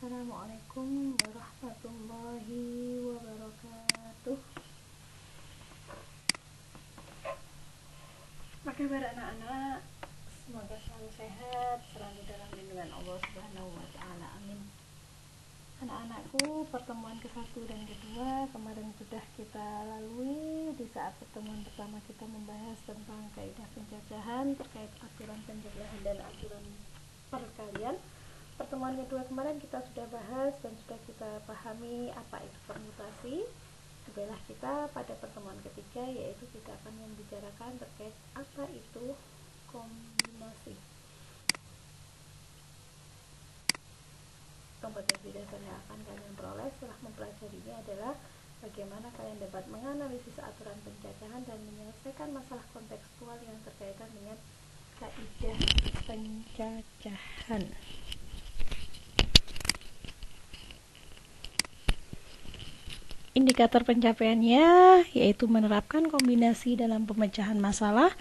Assalamualaikum warahmatullahi wabarakatuh. Apa kabar anak-anak? Semoga selalu sehat, selalu dalam lindungan Allah Subhanahu wa Ta'ala. Amin. Anak-anakku, pertemuan ke-1 dan ke-2 kemarin sudah kita lalui. Di saat pertemuan pertama kita membahas tentang kaidah penjajahan terkait aturan penjajahan dan aturan perkalian. Pertemuan kedua kemarin kita sudah bahas dan sudah kita pahami apa itu permutasi. Cobalah kita pada pertemuan ketiga, yaitu kita akan membicarakan terkait apa itu kombinasi. Kompetensi dasar yang akan kalian peroleh setelah mempelajari ini adalah bagaimana kalian dapat menganalisis aturan penjajahan dan menyelesaikan masalah kontekstual yang berkaitan dengan kaidah penjajahan. Indikator pencapaiannya yaitu menerapkan kombinasi dalam pemecahan masalah,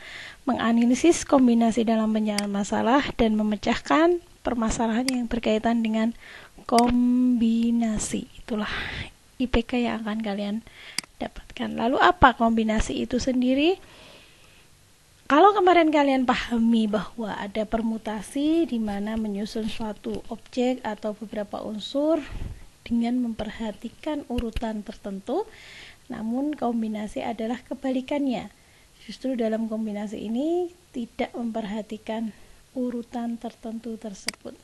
menganalisis kombinasi dalam pemecahan masalah, dan memecahkan permasalahan yang berkaitan dengan kombinasi. Itulah IPK yang akan kalian dapatkan. Lalu apa kombinasi itu sendiri? Kalau kemarin kalian pahami bahwa ada permutasi di mana menyusun suatu objek atau beberapa unsur dengan memperhatikan urutan tertentu, namun kombinasi adalah kebalikannya. Justru dalam kombinasi ini tidak memperhatikan urutan tertentu tersebut.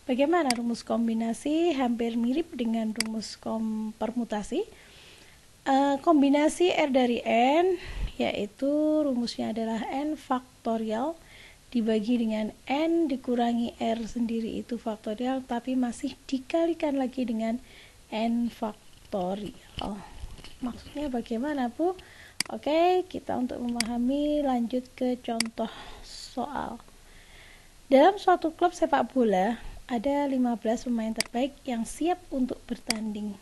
Bagaimana rumus kombinasi? Hampir mirip dengan rumus permutasi. Kombinasi R dari N, yaitu rumusnya adalah N faktorial dibagi dengan N dikurangi R sendiri itu faktorial, tapi masih dikalikan lagi dengan N faktorial. Maksudnya bagaimana, Bu? Oke, kita untuk memahami lanjut ke contoh soal. Dalam suatu klub sepak bola ada 15 pemain terbaik yang siap untuk bertanding.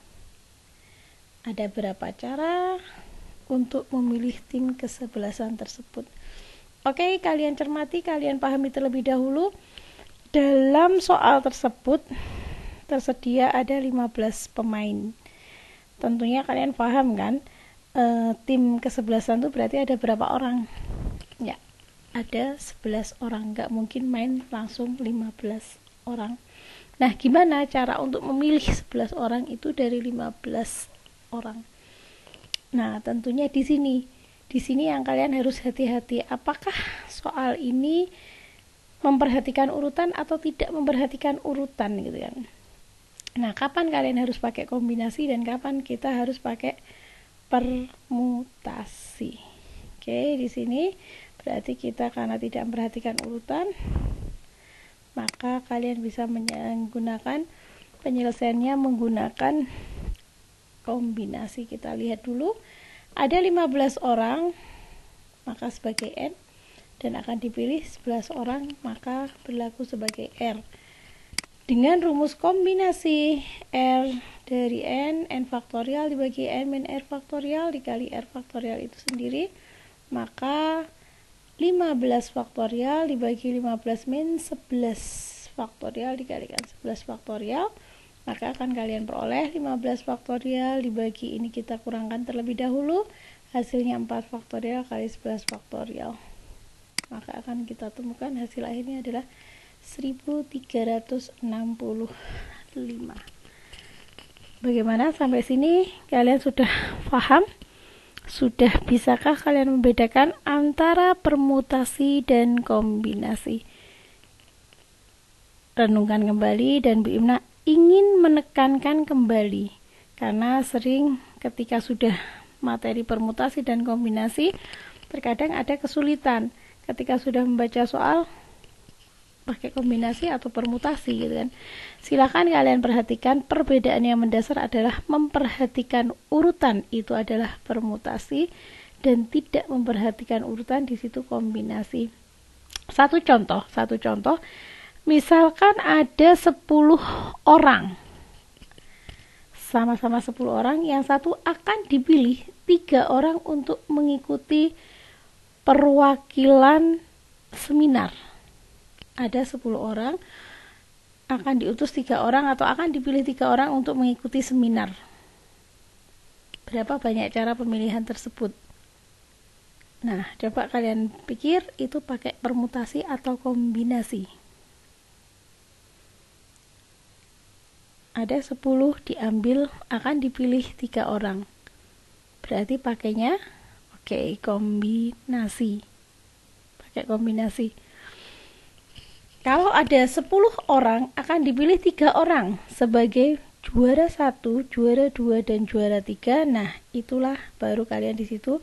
Ada berapa cara untuk memilih tim kesebelasan tersebut? Oke, kalian cermati, kalian pahami terlebih dahulu. Dalam soal tersebut tersedia ada 15 pemain. Tentunya kalian paham kan? Tim kesebelasan itu berarti ada berapa orang? Ya, ada 11 orang. Nggak mungkin main langsung 15 orang. Nah, gimana cara untuk memilih 11 orang itu dari 15 orang? Nah, tentunya di sini yang kalian harus hati-hati, apakah soal ini memperhatikan urutan atau tidak memperhatikan urutan gitu kan. Nah, kapan kalian harus pakai kombinasi dan kapan kita harus pakai permutasi. Oke, di sini berarti kita karena tidak memperhatikan urutan, maka kalian bisa menggunakan penyelesaiannya menggunakan kombinasi. Kita lihat dulu. Ada 15 orang, maka sebagai N, dan akan dipilih 11 orang, maka berlaku sebagai R. Dengan rumus kombinasi R dari N, N faktorial dibagi N min R faktorial dikali R faktorial itu sendiri, maka 15 faktorial dibagi 15 min 11 faktorial dikalikan 11 faktorial, maka akan kalian peroleh 15 faktorial dibagi ini kita kurangkan terlebih dahulu, hasilnya 4 faktorial kali 11 faktorial, maka akan kita temukan hasil akhirnya adalah 1365. Bagaimana sampai sini kalian sudah paham? Sudah bisakah kalian membedakan antara permutasi dan kombinasi? Renungkan kembali, dan Bu Imna ingin menekankan kembali karena sering ketika sudah materi permutasi dan kombinasi terkadang ada kesulitan ketika sudah membaca soal pakai kombinasi atau permutasi gitu kan. Silakan kalian perhatikan perbedaan yang mendasar adalah memperhatikan urutan itu adalah permutasi dan tidak memperhatikan urutan di situ kombinasi. Satu contoh misalkan ada 10 orang, sama-sama 10 orang, yang satu akan dipilih 3 orang untuk mengikuti perwakilan seminar. Ada 10 orang, akan diutus 3 orang atau akan dipilih 3 orang untuk mengikuti seminar. Berapa banyak cara pemilihan tersebut? Nah, coba kalian pikir itu pakai permutasi atau kombinasi. Ada 10 diambil, akan dipilih 3 orang. Berarti pakainya kombinasi. Pakai kombinasi. Kalau ada 10 orang, akan dipilih 3 orang sebagai juara 1, juara 2, dan juara 3. Nah, itulah baru kalian di situ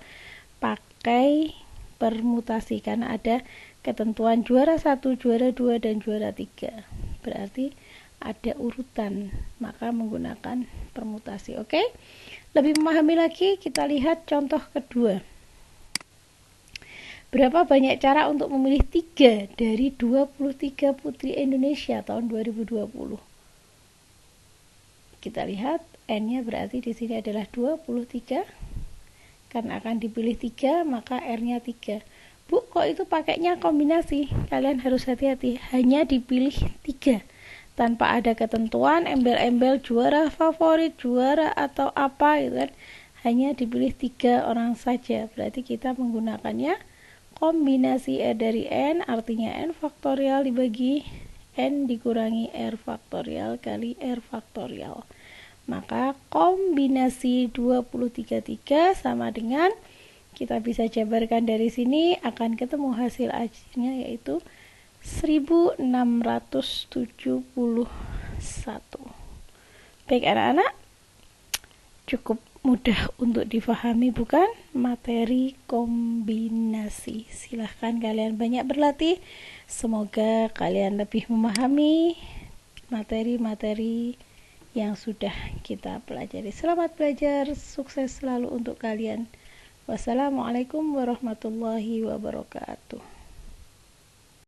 pakai permutasi karena ada ketentuan juara 1, juara 2, dan juara 3. Berarti ada urutan, maka menggunakan permutasi. Oke? Lebih memahami lagi, kita lihat contoh kedua. Berapa banyak cara untuk memilih 3 dari 23 putri Indonesia tahun 2020? Kita lihat N-nya berarti di sini adalah 23. Karena akan dipilih 3, maka R-nya 3. Bu, kok itu pakainya kombinasi? Kalian harus hati-hati, hanya dipilih 3. Tanpa ada ketentuan embel-embel juara favorit, juara atau apa gitu kan. Hanya dipilih 3 orang saja. Berarti kita menggunakannya kombinasi R dari N, artinya N faktorial dibagi N dikurangi R faktorial kali R faktorial. Maka kombinasi 233 sama dengan, kita bisa jabarkan dari sini, akan ketemu hasil akhirnya yaitu 1671. Baik anak-anak, cukup mudah untuk difahami bukan? Materi kombinasi. Silahkan kalian banyak berlatih. Semoga kalian lebih memahami materi-materi yang sudah kita pelajari. Selamat belajar, sukses selalu untuk kalian. Wassalamualaikum warahmatullahi wabarakatuh.